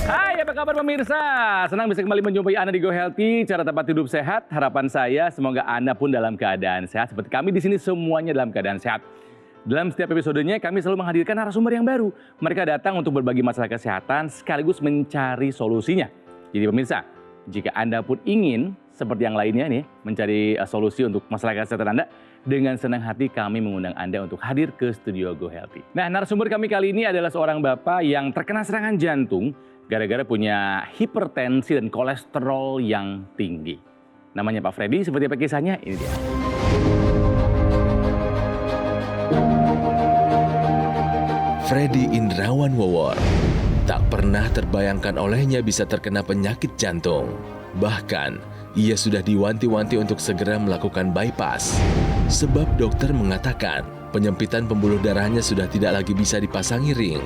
Hai, apa kabar pemirsa? Senang bisa kembali menjumpai Anda di Go Healthy, cara tempat hidup sehat. Harapan saya semoga Anda pun dalam keadaan sehat. Seperti kami di sini semuanya dalam keadaan sehat. Dalam setiap episodenya kami selalu menghadirkan narasumber yang baru. Mereka datang untuk berbagi masalah kesehatan sekaligus mencari solusinya. Jadi pemirsa, jika Anda pun ingin seperti yang lainnya nih mencari solusi untuk masalah kesehatan Anda, dengan senang hati kami mengundang Anda untuk hadir ke studio Go Healthy. Nah, narasumber kami kali ini adalah seorang bapak yang terkena serangan jantung gara-gara punya hipertensi dan kolesterol yang tinggi. Namanya Pak Freddy, seperti apa kisahnya? Ini dia. Freddy Indrawan Wawor. Tak pernah terbayangkan olehnya bisa terkena penyakit jantung. Bahkan, ia sudah diwanti-wanti untuk segera melakukan bypass. Sebab dokter mengatakan penyempitan pembuluh darahnya sudah tidak lagi bisa dipasangi ring.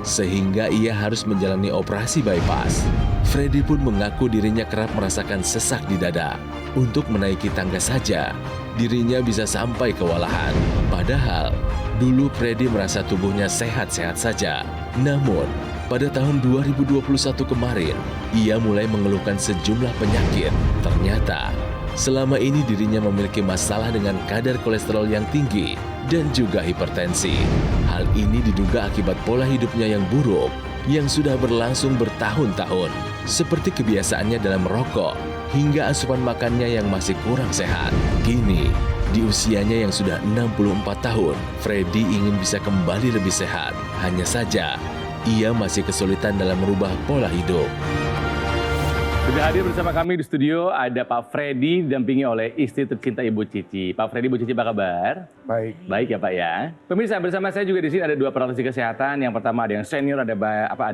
Sehingga ia harus menjalani operasi bypass. Freddy pun mengaku dirinya kerap merasakan sesak di dada. Untuk menaiki tangga saja, dirinya bisa sampai kewalahan. Padahal, dulu Freddy merasa tubuhnya sehat-sehat saja. Namun, pada tahun 2021 kemarin, ia mulai mengeluhkan sejumlah penyakit. Ternyata, selama ini dirinya memiliki masalah dengan kadar kolesterol yang tinggi dan juga hipertensi. Hal ini diduga akibat pola hidupnya yang buruk yang sudah berlangsung bertahun-tahun, seperti kebiasaannya dalam merokok hingga asupan makannya yang masih kurang sehat. Kini, di usianya yang sudah 64 tahun, Freddy ingin bisa kembali lebih sehat. Hanya saja, ia masih kesulitan dalam merubah pola hidup. Sudah hadir bersama kami di studio ada Pak Freddy didampingi oleh istri tercinta Ibu Cici. Pak Freddy, Ibu Cici apa kabar? Baik. Baik ya Pak ya. Pemirsa, bersama saya juga di sini ada dua praktisi kesehatan. Yang pertama ada yang senior, ada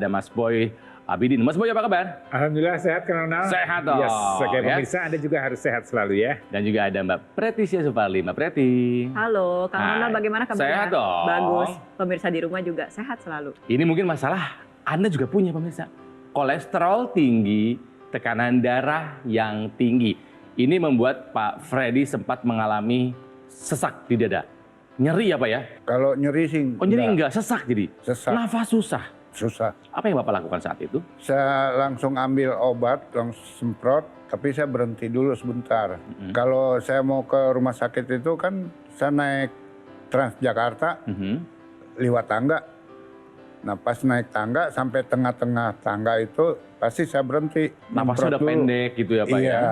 Mas Boy Abidin. Mas Boy apa kabar? Alhamdulillah sehat, Kanal. Sehat dong. Yes, sebagai ya. pemirsa Anda juga harus sehat selalu ya. Dan juga ada Mbak Pretisia Suparli. Mbak Preti. Halo, Kang Ronald, Hai. bagaimana kabarnya? Sehat dong. Bagus. Pemirsa di rumah juga sehat selalu. Ini mungkin masalah Anda juga punya pemirsa. Kolesterol tinggi, tekanan darah yang tinggi. Ini membuat Pak Freddy sempat mengalami sesak di dada. Nyeri ya Pak ya? Kalau nyeri sih Oh nyeri enggak, sesak jadi? Sesak. Nafas susah. Susah. Apa yang Bapak lakukan saat itu? Saya langsung ambil obat, langsung semprot, tapi saya berhenti dulu sebentar. Kalau saya mau ke rumah sakit itu kan saya naik Transjakarta, lewat tangga. Nah pas naik tangga sampai tengah-tengah tangga itu pasti saya berhenti. Nafasnya udah Semprot dulu. pendek gitu ya Pak Iya. ya?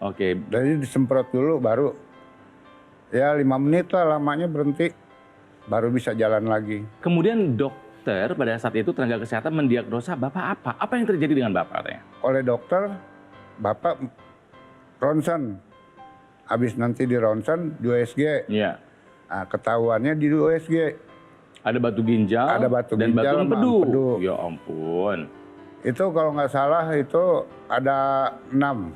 Oke. Jadi disemprot dulu baru ya 5 menit lah lamanya berhenti. Baru bisa jalan lagi. Kemudian dokter pada saat itu tenaga kesehatan mendiagnosa Bapak apa? Apa yang terjadi dengan Bapak katanya? Oleh dokter, Bapak ronsen. Habis nanti di ronsen di USG. Iya. Nah, ketahuannya di USG. Ada batu ginjal, Ada batu dan ginjal batu sama empedu. empedu. Ya ampun. Itu kalau nggak salah itu ada 6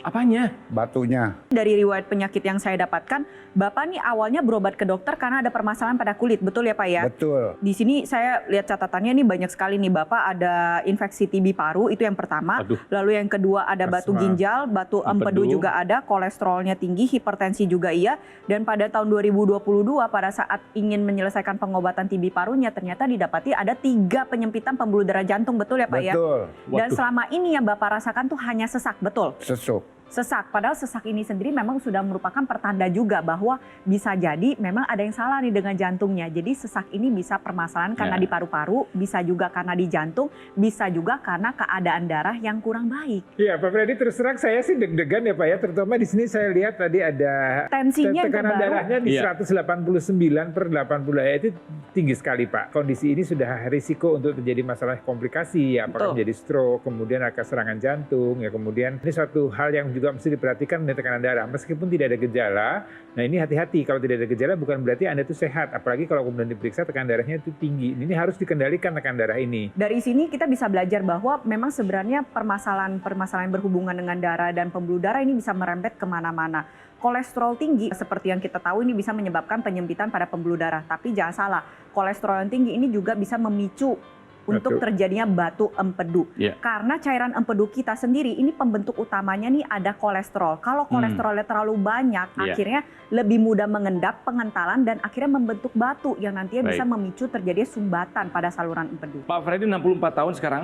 Apanya? batunya. Dari riwayat penyakit yang saya dapatkan, Bapak nih awalnya berobat ke dokter karena ada permasalahan pada kulit, betul ya Pak ya? Betul. Di sini saya lihat catatannya nih banyak sekali nih Bapak, ada infeksi TB paru, itu yang pertama. Aduh. Lalu yang kedua ada batu Asma. ginjal, batu empedu Empedu. juga ada, kolesterolnya tinggi, hipertensi juga iya. Dan pada tahun 2022 pada saat ingin menyelesaikan pengobatan TB parunya ternyata didapati ada 3 penyempitan pembuluh darah jantung, betul ya Pak ya? Betul. Dan Waduh. selama ini yang Bapak rasakan tuh hanya sesak, betul? Sesuk. Sesak, padahal sesak ini sendiri memang sudah merupakan pertanda juga bahwa bisa jadi memang ada yang salah nih dengan jantungnya. Jadi sesak ini bisa permasalahan karena Ya. di paru-paru, bisa juga karena di jantung, bisa juga karena keadaan darah yang kurang baik. Iya Pak Freddy, terus terang saya sih deg-degan ya Pak ya. Terutama di sini saya lihat tadi ada Tensinya yang tekanan terbaru. darahnya di Iya. 189/80 ya, itu tinggi sekali Pak. Kondisi ini sudah risiko untuk terjadi masalah komplikasi, ya, apakah Betul. menjadi stroke, kemudian akan serangan jantung, ya kemudian ini suatu hal yang juga mesti diperhatikan mengenai tekanan darah. Meskipun tidak ada gejala, nah ini hati-hati, kalau tidak ada gejala bukan berarti Anda itu sehat. Apalagi kalau kemudian diperiksa tekanan darahnya itu tinggi. Ini harus dikendalikan tekanan darah ini. Dari sini kita bisa belajar bahwa memang sebenarnya permasalahan berhubungan dengan darah dan pembuluh darah ini bisa merembet kemana-mana. Kolesterol tinggi seperti yang kita tahu ini bisa menyebabkan penyempitan pada pembuluh darah. Tapi jangan salah, kolesterol yang tinggi ini juga bisa memicu untuk Betul. terjadinya batu empedu. Iya. Karena cairan empedu kita sendiri ini pembentuk utamanya nih ada kolesterol. Kalau kolesterolnya terlalu banyak, Iya. akhirnya lebih mudah mengendap, pengentalan, dan akhirnya membentuk batu yang nantinya bisa Baik. memicu terjadinya sumbatan pada saluran empedu. Pak Freddy 64 tahun sekarang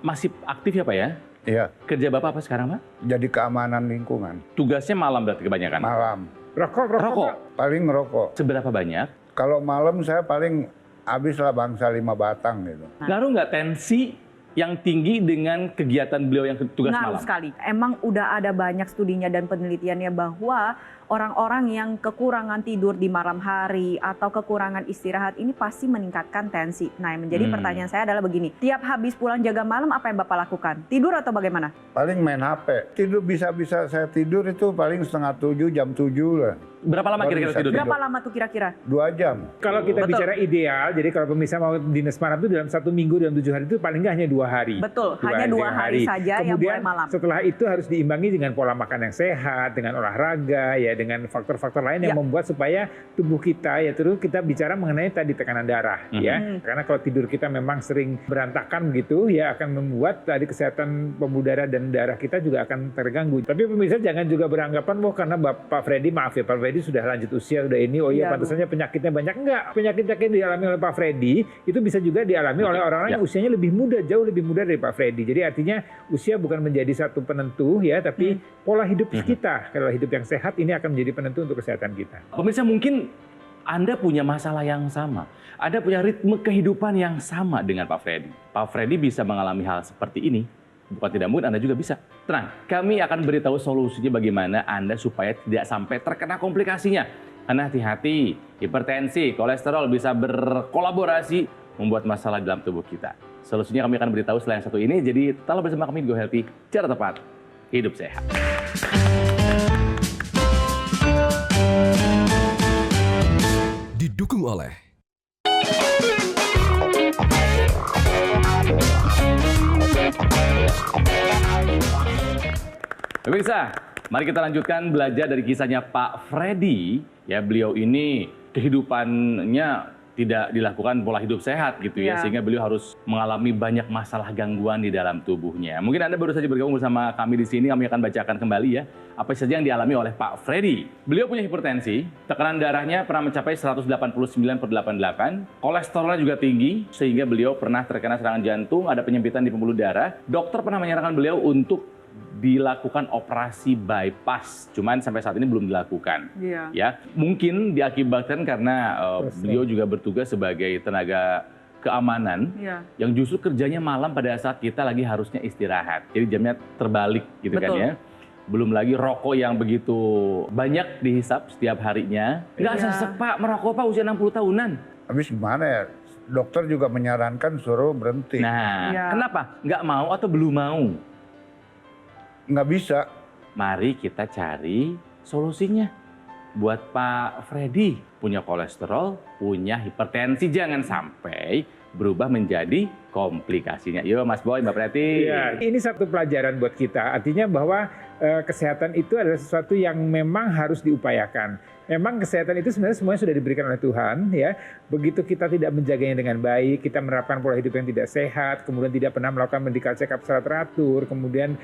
masih aktif ya Pak ya? Iya, Kerja Bapak apa sekarang Pak? jadi keamanan lingkungan. Tugasnya malam berarti kebanyakan? Malam, Rokok? paling ngerokok. Seberapa banyak? Kalau malam saya paling habislah bangsa 5 batang gitu. Ngaruh nggak tensi yang tinggi dengan kegiatan beliau yang tugas Ngaruh malam? sekali. Emang udah ada banyak studinya dan penelitiannya bahwa orang-orang yang kekurangan tidur di malam hari atau kekurangan istirahat ini pasti meningkatkan tensi. Nah, yang menjadi pertanyaan saya adalah begini, tiap habis pulang jaga malam apa yang Bapak lakukan? Tidur atau bagaimana? Paling main HP. Tidur bisa-bisa saya tidur itu paling 6:30, jam 7 lah. Berapa lama Baru kira-kira bisa tidur? Berapa lama tuh kira-kira? 2 jam. Kalau kita Betul. bicara ideal, jadi kalau pemirsa mau dinas malam itu dalam 1 minggu dalam 7 hari itu paling nggak hanya 2 hari. Betul, hanya 2 hari saja yang Kemudian mulai malam. setelah itu harus diimbangi dengan pola makan yang sehat, dengan olahraga, ya dengan faktor-faktor lain yang Ya. membuat supaya tubuh kita ya terus kita bicara mengenai tadi tekanan darah ya. Karena kalau tidur kita memang sering berantakan begitu ya akan membuat tadi kesehatan pembuluh darah dan darah kita juga akan terganggu. Tapi pemirsa jangan juga beranggapan wah karena Pak Freddy maaf ya Pak Freddy sudah lanjut usia udah ini oh iya Iya, pantas saja penyakitnya banyak. Enggak, penyakit-penyakit yang dialami oleh Pak Freddy itu bisa juga dialami oleh orang-orang yang usianya lebih muda, jauh lebih muda dari Pak Freddy. Jadi artinya usia bukan menjadi satu penentu ya, tapi pola hidup kita. Kalau hidup yang sehat ini akan menjadi penentu untuk kesehatan kita. Pemirsa mungkin Anda punya masalah yang sama. Anda punya ritme kehidupan yang sama dengan Pak Freddy. Pak Freddy bisa mengalami hal seperti ini. Bukan tidak mungkin Anda juga bisa. Tenang, kami akan beritahu solusinya bagaimana Anda supaya tidak sampai terkena komplikasinya. Karena hati-hati, hipertensi, kolesterol bisa berkolaborasi membuat masalah dalam tubuh kita. Solusinya kami akan beritahu setelah yang satu ini. Jadi tetaplah bersama kami di Go Healthy, cara tepat, hidup sehat. Didukung oleh Pemirsa, mari kita lanjutkan belajar dari kisahnya Pak Freddy. Ya, beliau ini kehidupannya tidak dilakukan pola hidup sehat gitu ya, Ya. sehingga beliau harus mengalami banyak masalah gangguan di dalam tubuhnya. Mungkin Anda baru saja bergabung bersama kami di sini, kami akan bacakan kembali ya apa saja yang dialami oleh Pak Freddy. Beliau punya hipertensi, tekanan darahnya pernah mencapai 189/88, kolesterolnya juga tinggi sehingga beliau pernah terkena serangan jantung, ada penyempitan di pembuluh darah. Dokter pernah menyarankan beliau untuk dilakukan operasi bypass, cuman sampai saat ini belum dilakukan. Iya. Ya, mungkin diakibatkan karena beliau juga bertugas sebagai tenaga keamanan Iya. yang justru kerjanya malam pada saat kita lagi harusnya istirahat. Jadi jamnya terbalik gitu kan Betul. ya. Belum lagi rokok yang begitu banyak dihisap setiap harinya. Nggak Iya. sesek Pak, merokok Pak usia 60 tahunan. Habis gimana ya? Dokter juga menyarankan suruh berhenti. Nah, Iya. kenapa? Nggak mau atau belum mau? Nggak bisa. Mari kita cari solusinya. Buat Pak Freddy, punya kolesterol, punya hipertensi, jangan sampai berubah menjadi komplikasinya. Yuk Mas Boy, Mbak Preti. Iya, ini satu pelajaran buat kita. Artinya bahwa kesehatan itu adalah sesuatu yang memang harus diupayakan. Memang kesehatan itu sebenarnya semuanya sudah diberikan oleh Tuhan ya. Begitu kita tidak menjaganya dengan baik, kita menerapkan pola hidup yang tidak sehat, kemudian tidak pernah melakukan medical check up secara teratur, kemudian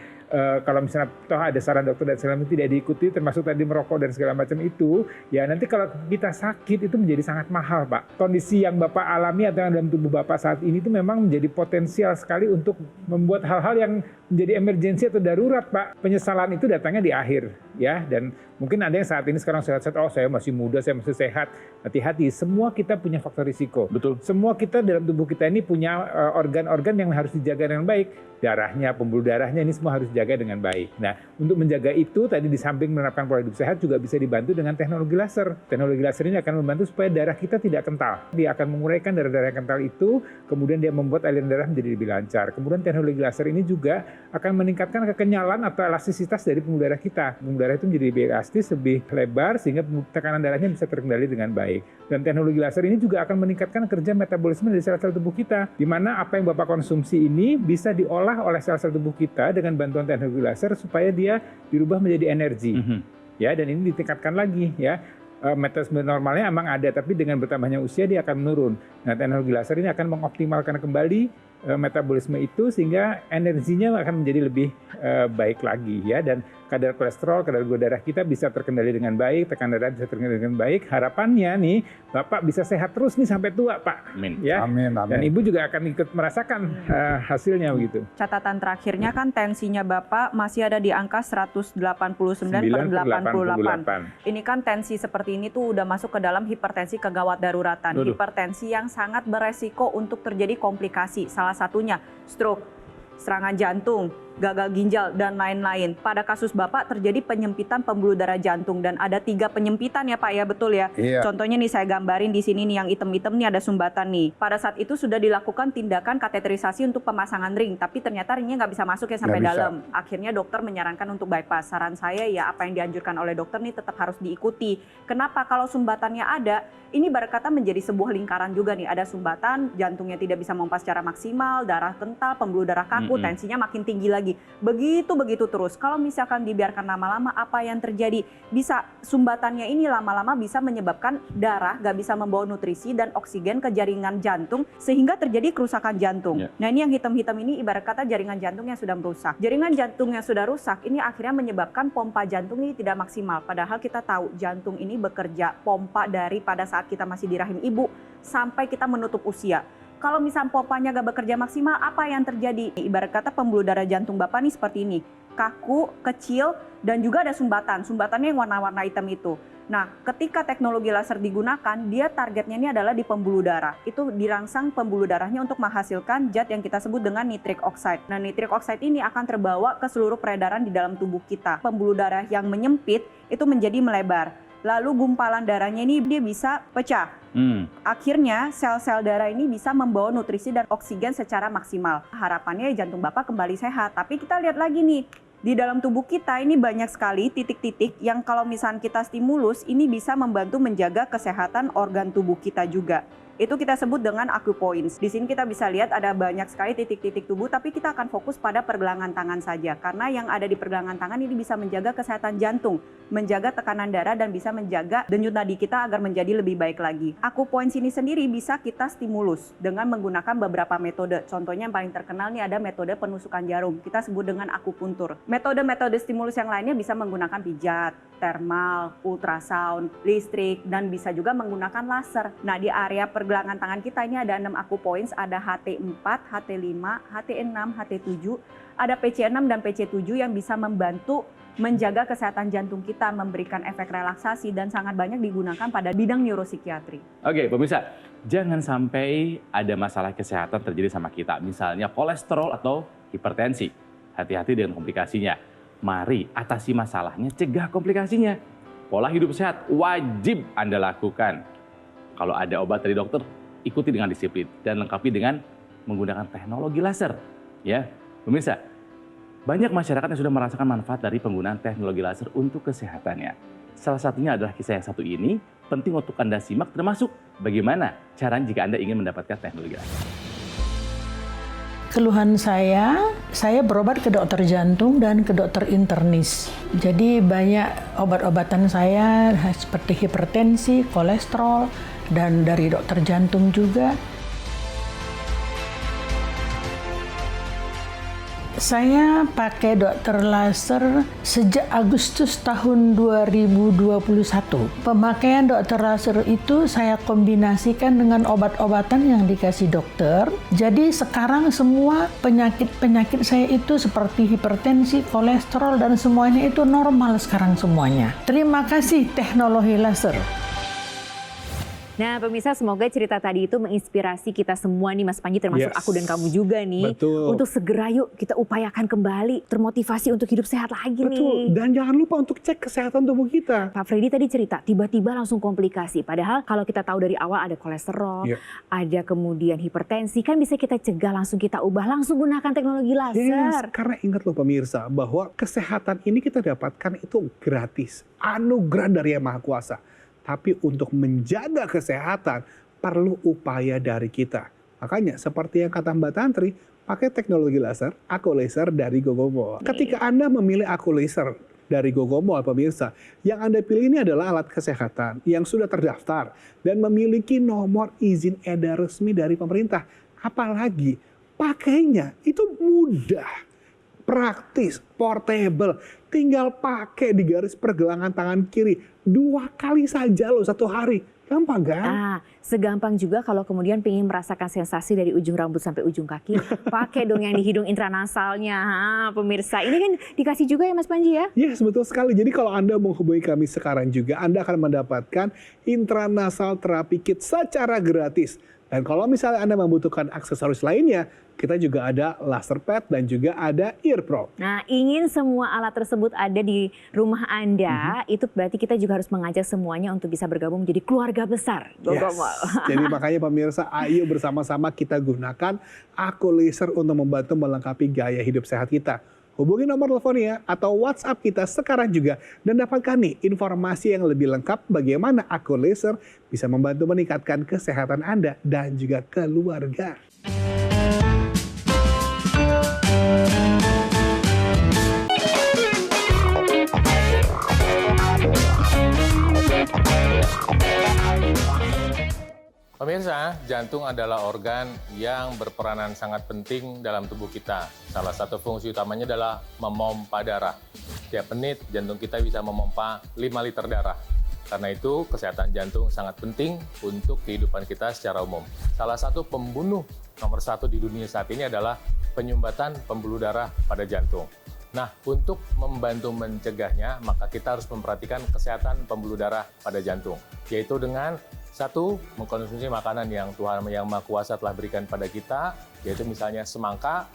kalau misalnya toh ada saran dokter dan segala macam tidak diikuti, termasuk tadi merokok dan segala macam itu, ya nanti kalau kita sakit itu menjadi sangat mahal, Pak. Kondisi yang Bapak alami atau yang dalam tubuh Bapak saat ini itu memang menjadi potensial sekali untuk membuat hal-hal yang menjadi emergensi atau darurat, Pak. Penyesalan itu datangnya di akhir, ya. Dan mungkin ada yang saat ini sekarang sehat-sehat, oh saya masih muda, saya masih sehat. Hati-hati, semua kita punya faktor risiko. Betul. Semua kita dalam tubuh kita ini punya organ-organ yang harus dijaga dengan baik. Darahnya, pembuluh darahnya ini semua harus dijaga dengan baik. Nah, untuk menjaga itu tadi di samping menerapkan pola hidup sehat juga bisa dibantu dengan teknologi laser. Teknologi laser ini akan membantu supaya darah kita tidak kental. Dia akan menguraikan darah-darah yang kental itu, kemudian dia membuat aliran darah menjadi lebih lancar. Kemudian teknologi laser ini juga akan meningkatkan kekenyalan atau elastisitas dari pembuluh darah kita. Pembuluh darah itu menjadi lebih elastis, lebih lebar sehingga tekanan darahnya bisa terkendali dengan baik. Dan teknologi laser ini juga akan meningkatkan kerja metabolisme dari sel-sel tubuh kita, di mana apa yang Bapak konsumsi ini bisa diolah oleh sel-sel tubuh kita dengan bantuan teknologi laser supaya dia dirubah menjadi energi. Ya, dan ini ditingkatkan lagi ya. metabolisme normalnya emang ada, tapi dengan bertambahnya usia dia akan menurun. Nah, teknologi laser ini akan mengoptimalkan kembali metabolisme itu sehingga energinya akan menjadi lebih baik lagi ya, dan kadar kolesterol, kadar gula darah kita bisa terkendali dengan baik, tekanan darah bisa terkendali dengan baik. Harapannya nih Bapak bisa sehat terus nih sampai tua, Pak. Amin. Ya. Amin, Dan amin. Ibu juga akan ikut merasakan hasilnya begitu. Catatan terakhirnya kan tensinya Bapak masih ada di angka 189/88. Ini kan tensi seperti ini tuh udah masuk ke dalam hipertensi kegawat daruratan. Aduh. Hipertensi yang sangat beresiko untuk terjadi komplikasi. Salah satunya stroke, serangan jantung, gagal ginjal, dan lain-lain. Pada kasus Bapak terjadi penyempitan pembuluh darah jantung dan ada 3 penyempitan ya Pak ya, betul ya? Iya. Contohnya nih saya gambarin di sini nih yang hitam-hitam nih ada sumbatan nih. Pada saat itu sudah dilakukan tindakan kateterisasi untuk pemasangan ring, tapi ternyata ringnya nggak bisa masuk ya sampai Nggak bisa. dalam. Akhirnya dokter menyarankan untuk bypass. Saran saya ya apa yang dianjurkan oleh dokter nih tetap harus diikuti. Kenapa? Kalau sumbatannya ada, ini berkata menjadi sebuah lingkaran juga nih. Ada sumbatan, jantungnya tidak bisa memompa secara maksimal, darah kental, pembuluh darah kaku, tensinya makin tinggi lagi. Begitu terus. Kalau misalkan dibiarkan lama-lama, apa yang terjadi? Bisa sumbatannya ini lama-lama bisa menyebabkan darah gak bisa membawa nutrisi dan oksigen ke jaringan jantung sehingga terjadi kerusakan jantung. Ya. Nah ini yang hitam-hitam ini ibarat kata jaringan jantungnya sudah merusak. Jaringan jantung yang sudah rusak ini akhirnya menyebabkan pompa jantung ini tidak maksimal. Padahal kita tahu jantung ini bekerja pompa dari pada saat kita masih di rahim ibu sampai kita menutup usia. Kalau misal pompanya gak bekerja maksimal, apa yang terjadi? Ibarat kata pembuluh darah jantung Bapak nih seperti ini. Kaku, kecil, dan juga ada sumbatan. Sumbatannya yang warna-warna hitam itu. Nah, ketika teknologi laser digunakan, dia targetnya ini adalah di pembuluh darah. Itu dirangsang pembuluh darahnya untuk menghasilkan zat yang kita sebut dengan nitric oxide. Nah, nitric oxide ini akan terbawa ke seluruh peredaran di dalam tubuh kita. Pembuluh darah yang menyempit itu menjadi melebar. Lalu gumpalan darahnya ini dia bisa pecah. Akhirnya sel-sel darah ini bisa membawa nutrisi dan oksigen secara maksimal. Harapannya jantung Bapak kembali sehat. Tapi kita lihat lagi nih, di dalam tubuh kita ini banyak sekali titik-titik yang kalau misalnya kita stimulus ini bisa membantu menjaga kesehatan organ tubuh kita juga. Itu kita sebut dengan acupoints. Di sini kita bisa lihat ada banyak sekali titik-titik tubuh, tapi kita akan fokus pada pergelangan tangan saja. Karena yang ada di pergelangan tangan ini bisa menjaga kesehatan jantung, menjaga tekanan darah, dan bisa menjaga denyut nadi kita agar menjadi lebih baik lagi. Acupoints ini sendiri bisa kita stimulus dengan menggunakan beberapa metode. Contohnya yang paling terkenal nih ada metode penusukan jarum. Kita sebut dengan akupuntur. Metode-metode stimulus yang lainnya bisa menggunakan pijat, thermal, ultrasound, listrik, dan bisa juga menggunakan laser. Nah, di area pergelangan tangan kita ini ada 6 acupoints, ada HT4, HT5, HT6, HT7, ada PC6 dan PC7 yang bisa membantu menjaga kesehatan jantung kita, memberikan efek relaksasi, dan sangat banyak digunakan pada bidang neuropsikiatri. Oke, pemirsa, jangan sampai ada masalah kesehatan terjadi sama kita, misalnya kolesterol atau hipertensi. Hati-hati dengan komplikasinya. Mari atasi masalahnya, cegah komplikasinya. Pola hidup sehat wajib Anda lakukan. Kalau ada obat dari dokter, ikuti dengan disiplin dan lengkapi dengan menggunakan teknologi laser. Ya, pemirsa, banyak masyarakat yang sudah merasakan manfaat dari penggunaan teknologi laser untuk kesehatannya. Salah satunya adalah kisah yang satu ini, penting untuk Anda simak, termasuk bagaimana caranya jika Anda ingin mendapatkan teknologi laser. Keluhan saya berobat ke dokter jantung dan ke dokter internis. Jadi banyak obat-obatan saya seperti hipertensi, kolesterol, dan dari dokter jantung juga. Saya pakai dokter laser sejak Agustus tahun 2021. Pemakaian dokter laser itu saya kombinasikan dengan obat-obatan yang dikasih dokter. Jadi sekarang semua penyakit-penyakit saya itu seperti hipertensi, kolesterol, dan semuanya itu normal sekarang semuanya. Terima kasih teknologi laser. Nah pemirsa, semoga cerita tadi itu menginspirasi kita semua nih Mas Panji, termasuk aku dan kamu juga nih. Betul. Untuk segera yuk kita upayakan kembali, termotivasi untuk hidup sehat lagi nih. Betul, dan jangan lupa untuk cek kesehatan tubuh kita. Pak Freddy tadi cerita, tiba-tiba langsung komplikasi. Padahal kalau kita tahu dari awal ada kolesterol, ada kemudian hipertensi, kan bisa kita cegah, langsung kita ubah, langsung gunakan teknologi laser. Karena ingat loh pemirsa, bahwa kesehatan ini kita dapatkan itu gratis. Anugerah dari Yang Maha Kuasa. Tapi untuk menjaga kesehatan perlu upaya dari kita. Makanya seperti yang kata Mbak Tantri, pakai teknologi laser, aku laser dari Gogomo. Ketika Anda memilih aku laser, dari Gogomol, pemirsa. Yang Anda pilih ini adalah alat kesehatan yang sudah terdaftar dan memiliki nomor izin edar resmi dari pemerintah. Apalagi pakainya itu mudah, praktis, portable. Tinggal pakai di garis pergelangan tangan kiri 2 kali saja loh 1 hari. Gampang kan? Segampang juga kalau kemudian pengen merasakan sensasi dari ujung rambut sampai ujung kaki, pakai dong yang di hidung intranasalnya, pemirsa. Ini kan dikasih juga ya Mas Panji ya? Yes, betul sekali. Jadi kalau Anda menghubungi kami sekarang juga, Anda akan mendapatkan intranasal terapi kit secara gratis. Dan kalau misalnya Anda membutuhkan aksesoris lainnya, kita juga ada laser pad dan juga ada ear prop. Nah, ingin semua alat tersebut ada di rumah Anda, itu berarti kita juga harus mengajak semuanya untuk bisa bergabung menjadi keluarga besar Gogomol. Yes. Jadi makanya pemirsa, ayo bersama-sama kita gunakan Aku Laser untuk membantu melengkapi gaya hidup sehat kita. Hubungi nomor teleponnya atau WhatsApp kita sekarang juga dan dapatkan nih informasi yang lebih lengkap bagaimana Aku Laser bisa membantu meningkatkan kesehatan Anda dan juga keluarga. Pemirsa, jantung adalah organ yang berperanan sangat penting dalam tubuh kita. Salah satu fungsi utamanya adalah memompa darah. Setiap menit, jantung kita bisa memompa 5 liter darah. Karena itu, kesehatan jantung sangat penting untuk kehidupan kita secara umum. Salah satu pembunuh nomor 1 di dunia saat ini adalah penyumbatan pembuluh darah pada jantung. Nah, untuk membantu mencegahnya, maka kita harus memperhatikan kesehatan pembuluh darah pada jantung, yaitu dengan 1, mengkonsumsi makanan yang Tuhan Yang Maha Kuasa telah berikan pada kita, yaitu misalnya semangka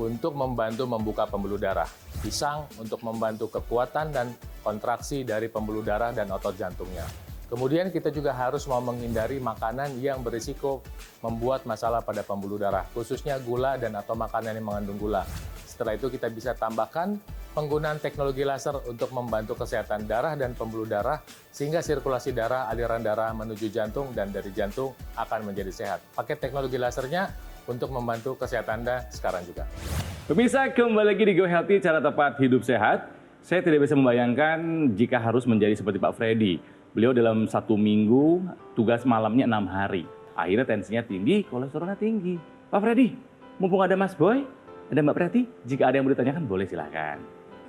untuk membantu membuka pembuluh darah, pisang untuk membantu kekuatan dan kontraksi dari pembuluh darah dan otot jantungnya. Kemudian kita juga harus mau menghindari makanan yang berisiko membuat masalah pada pembuluh darah, khususnya gula dan atau makanan yang mengandung gula. Setelah itu kita bisa tambahkan penggunaan teknologi laser untuk membantu kesehatan darah dan pembuluh darah sehingga sirkulasi darah, aliran darah menuju jantung dan dari jantung akan menjadi sehat. Pakai teknologi lasernya untuk membantu kesehatan Anda sekarang juga. Pemirsa, kembali lagi di Go Healthy, cara tepat hidup sehat. Saya tidak bisa membayangkan jika harus menjadi seperti Pak Freddy. Beliau dalam 1 minggu tugas malamnya 6 hari. Akhirnya tensinya tinggi, kolesterolnya tinggi. Pak Freddy, mumpung ada Mas Boy, ada Mbak Preti, jika ada yang mau ditanyakan boleh silakan.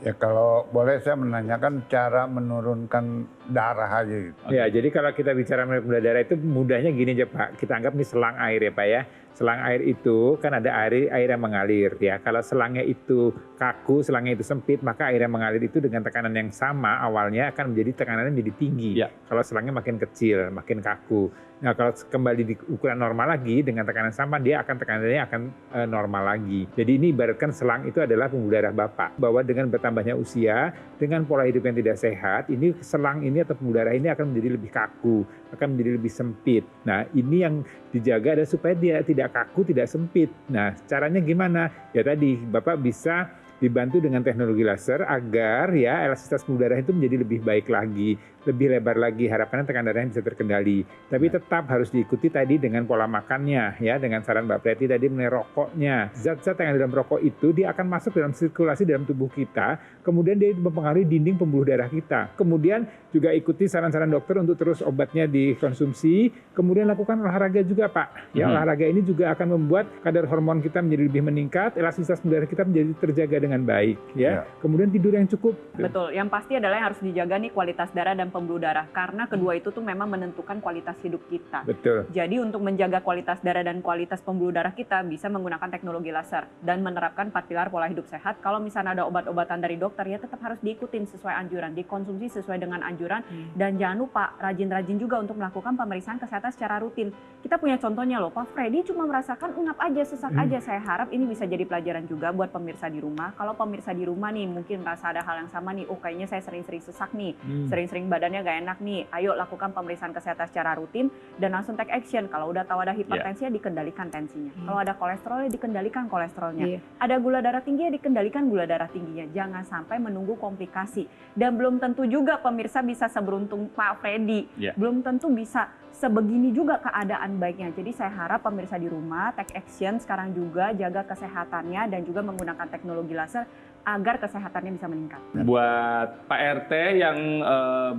Ya kalau boleh saya menanyakan cara menurunkan darah aja gitu. Ya, jadi kalau kita bicara menurunkan darah itu mudahnya gini aja Pak. Kita anggap ini selang air ya Pak ya. Selang air itu kan ada air yang mengalir ya. Kalau selangnya itu kaku, selangnya itu sempit, maka air yang mengalir itu dengan tekanan yang sama awalnya akan menjadi tekanannya menjadi tinggi. Ya. Kalau selangnya makin kecil, makin kaku. Nah, kalau kembali di ukuran normal lagi dengan tekanan sama, dia akan tekanannya akan normal lagi. Jadi ini ibaratkan selang itu adalah pembuluh darah Bapak. Bahwa dengan bertambahnya usia, dengan pola hidup yang tidak sehat, ini selang ini atau pembuluh darah ini akan menjadi lebih kaku, akan menjadi lebih sempit. Nah, ini yang dijaga adalah supaya dia tidak kaku, tidak sempit. Nah, caranya gimana? Ya tadi, Bapak bisa dibantu dengan teknologi laser agar ya elastisitas pembuluh darah itu menjadi lebih baik lagi, lebih lebar lagi, harapannya tekanan darahnya bisa terkendali. Tapi tetap harus diikuti tadi dengan pola makannya ya, dengan saran Mbak Preti tadi mengenai rokoknya. Zat-zat yang ada dalam rokok itu dia akan masuk dalam sirkulasi dalam tubuh kita, kemudian dia mempengaruhi dinding pembuluh darah kita. Kemudian juga ikuti saran-saran dokter untuk terus obatnya dikonsumsi, kemudian lakukan olahraga juga Pak. Ya, olahraga ini juga akan membuat kadar hormon kita menjadi lebih meningkat, elastisitas pembuluh darah kita menjadi terjaga dengan baik ya. Kemudian tidur yang cukup. Betul, yang pasti adalah yang harus dijaga nih kualitas darah dan pembuluh darah karena kedua itu tuh memang menentukan kualitas hidup kita. Betul. Jadi untuk menjaga kualitas darah dan kualitas pembuluh darah kita bisa menggunakan teknologi laser dan menerapkan 4 pilar pola hidup sehat. Kalau misalnya ada obat-obatan dari dokter ya tetap harus diikutin sesuai anjuran, dikonsumsi sesuai dengan anjuran dan jangan lupa rajin-rajin juga untuk melakukan pemeriksaan kesehatan secara rutin. Kita punya contohnya loh, Pak Freddy cuma merasakan engap aja, sesak aja. Saya harap ini bisa jadi pelajaran juga buat pemirsa di rumah. Kalau pemirsa di rumah nih mungkin merasa ada hal yang sama nih, oh kayaknya saya sering-sering sesak nih, sering-sering badannya gak enak nih, ayo lakukan pemeriksaan kesehatan secara rutin dan langsung take action. Kalau udah tahu ada hipertensi ya dikendalikan tensinya, kalau ada kolesterol ya dikendalikan kolesterolnya, ada gula darah tinggi ya dikendalikan gula darah tingginya. Jangan sampai menunggu komplikasi dan belum tentu juga pemirsa bisa seberuntung Pak Freddy, belum tentu bisa sebegini juga keadaan baiknya. Jadi saya harap pemirsa di rumah take action sekarang juga, jaga kesehatannya dan juga menggunakan teknologi laser agar kesehatannya bisa meningkat. Buat Pak RT yang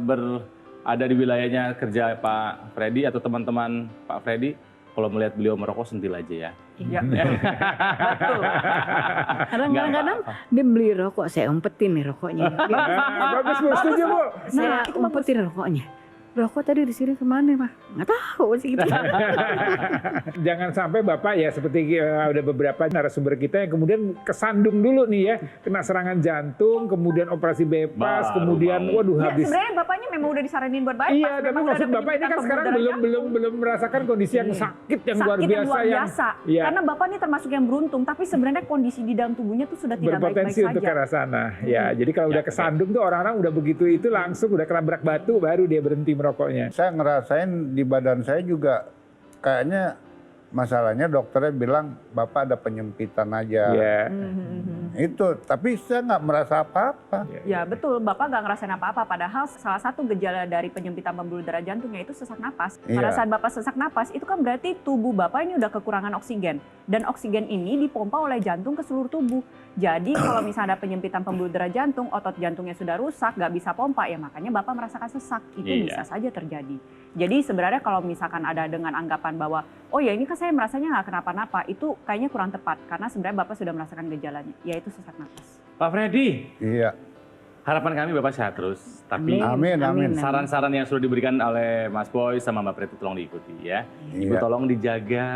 berada di wilayahnya kerja Pak Freddy atau teman-teman Pak Freddy, kalau melihat beliau merokok sentil aja ya. Iya. Betul. Kadang-kadang dia beli rokok, saya umpetin nih rokoknya. Bagus Bu, setuju Bu. Saya umpetin rokoknya. Rokok tadi di sini kemana Pak? Nggak tahu sih gitu. Jangan sampai Bapak ya seperti ada beberapa narasumber kita yang kemudian kesandung dulu nih ya, kena serangan jantung, kemudian operasi bypass, kemudian waduh Ya, habis. sebenarnya bapaknya memang udah disaranin buat bypass. Iya, tapi maksud Bapak ini kan sekarang belum merasakan kondisi yang sakit yang luar sakit biasa yang luar biasa. Iya. Karena bapak ini termasuk yang beruntung, tapi sebenarnya kondisi di dalam tubuhnya tuh sudah tidak baik-baik berpotensi untuk ke saja. arah sana. Ya, jadi kalau udah kesandung tuh orang-orang udah begitu itu langsung udah kelabrak batu baru dia berhenti merokoknya. Saya ngerasain di badan saya juga kayaknya masalahnya dokternya bilang Bapak ada penyempitan aja. Iya. Itu, tapi saya nggak merasa apa-apa. Ya betul, bapak nggak ngerasain apa-apa. Padahal salah satu gejala dari penyempitan pembuluh darah jantung yaitu sesak napas. Pada Iya. saat bapak sesak napas, itu kan berarti tubuh bapak ini udah kekurangan oksigen. Dan oksigen ini dipompa oleh jantung ke seluruh tubuh. Jadi kalau misalnya ada penyempitan pembuluh darah jantung, otot jantungnya sudah rusak, nggak bisa pompa, ya makanya bapak merasakan sesak. Itu Iya. bisa saja terjadi. Jadi sebenarnya kalau misalkan ada dengan anggapan bahwa, oh ya ini kan saya merasanya nggak kenapa-napa, itu kayaknya kurang tepat. Karena sebenarnya bapak sudah merasakan gejalanya, yaitu sesak napas. Pak Freddy, Iya. harapan kami Bapak sehat terus. Tapi Amin, amin. saran-saran yang sudah diberikan oleh Mas Boy sama Mbak Freddy tolong diikuti ya. Ibu Iya. tolong dijaga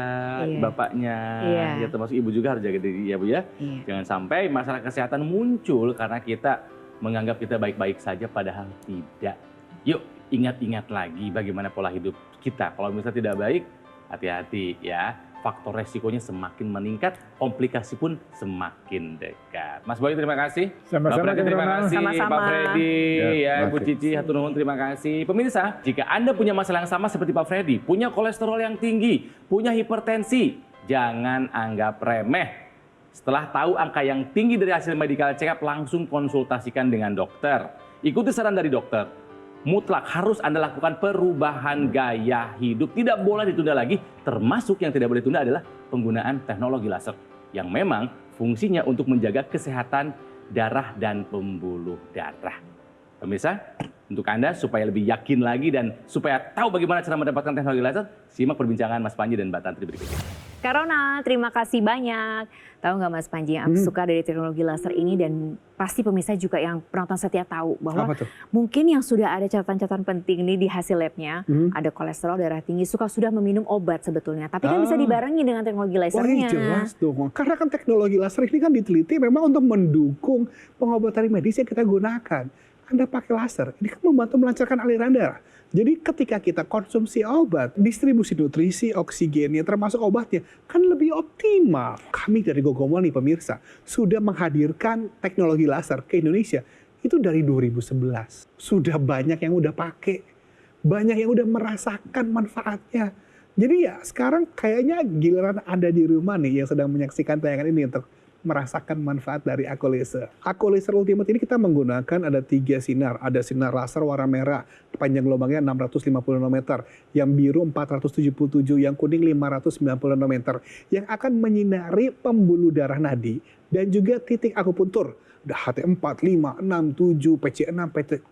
Iya. bapaknya, Iya. ya termasuk ibu juga harus jaga diri ya Bu ya. Iya. Jangan sampai masalah kesehatan muncul karena kita menganggap kita baik-baik saja padahal tidak. Yuk ingat-ingat lagi bagaimana pola hidup kita. Kalau misalnya tidak baik, hati-hati ya. Faktor resikonya semakin meningkat, komplikasi pun semakin dekat. Mas Boy terima kasih. Sama-sama, Mbak Freddy, terima kasih. Sama-sama. Pak Freddy, Ya, ya, terima Bu kasih. Cici, hatur nuhun, terima kasih. Pemirsa, jika Anda punya masalah yang sama seperti Pak Freddy, punya kolesterol yang tinggi, punya hipertensi, jangan anggap remeh. Setelah tahu angka yang tinggi dari hasil medical check up, langsung konsultasikan dengan dokter. Ikuti saran dari dokter. Mutlak harus Anda lakukan perubahan gaya hidup. Tidak boleh ditunda lagi, termasuk yang tidak boleh ditunda adalah penggunaan teknologi laser. Yang memang fungsinya untuk menjaga kesehatan darah dan pembuluh darah. Pemirsa, untuk Anda supaya lebih yakin lagi dan supaya tahu bagaimana cara mendapatkan teknologi laser, simak perbincangan Mas Panji dan Mbak Tantri berikut ini. Kak Ronald, terima kasih banyak. Tahu nggak Mas Panji yang aku suka dari teknologi laser ini, dan pasti pemirsa juga yang penonton setia tahu bahwa Apa tuh? mungkin yang sudah ada catatan-catatan penting nih di hasil labnya, ada kolesterol, darah tinggi, sudah meminum obat sebetulnya. Tapi kan bisa dibarengi dengan teknologi Wah, lasernya. jelas dong. Karena kan teknologi laser ini kan diteliti memang untuk mendukung pengobatan medis yang kita gunakan. Anda pakai laser, ini kan membantu melancarkan aliran darah. Jadi ketika kita konsumsi obat, distribusi nutrisi, oksigennya, termasuk obatnya, kan lebih optimal. Kami dari Gogomol nih pemirsa, sudah menghadirkan teknologi laser ke Indonesia. Itu dari 2011. Sudah banyak yang udah pakai, banyak yang udah merasakan manfaatnya. Jadi ya sekarang kayaknya giliran Anda di rumah nih yang sedang menyaksikan tayangan ini untuk merasakan manfaat dari Aqualaser. Aqualaser Ultimate ini kita menggunakan ada 3 sinar. Ada sinar laser warna merah, panjang gelombangnya 650 nanometer. Yang biru 477, yang kuning 590 nanometer. Yang akan menyinari pembuluh darah nadi dan juga titik akupuntur. HT4, 5, 6, 7, PC6,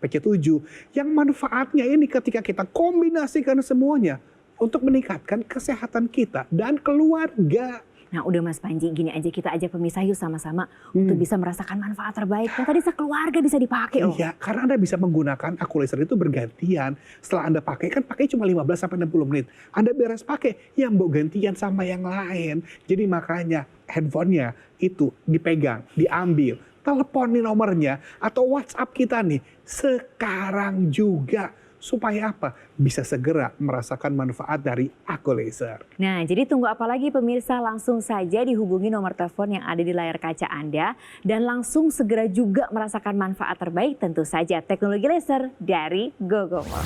PC7. Yang manfaatnya ini ketika kita kombinasikan semuanya untuk meningkatkan kesehatan kita dan keluarga. Nah udah Mas Panji, gini aja kita ajak pemirsa yuk sama-sama untuk bisa merasakan manfaat terbaik. Dan tadi sekeluarga bisa dipakai loh. Iya, karena Anda bisa menggunakan Aqualaser itu bergantian. Setelah Anda pakai, kan pakai cuma 15-60 menit. Anda beres pakai, ya mau gantian sama yang lain. Jadi makanya handphonenya itu dipegang, diambil, teleponin nomornya, atau WhatsApp kita nih, sekarang juga. Supaya apa? Bisa segera merasakan manfaat dari Aqualaser. Nah, jadi tunggu apa lagi pemirsa? Langsung saja dihubungi nomor telepon yang ada di layar kaca Anda dan langsung segera juga merasakan manfaat terbaik, tentu saja teknologi laser dari Gogomol.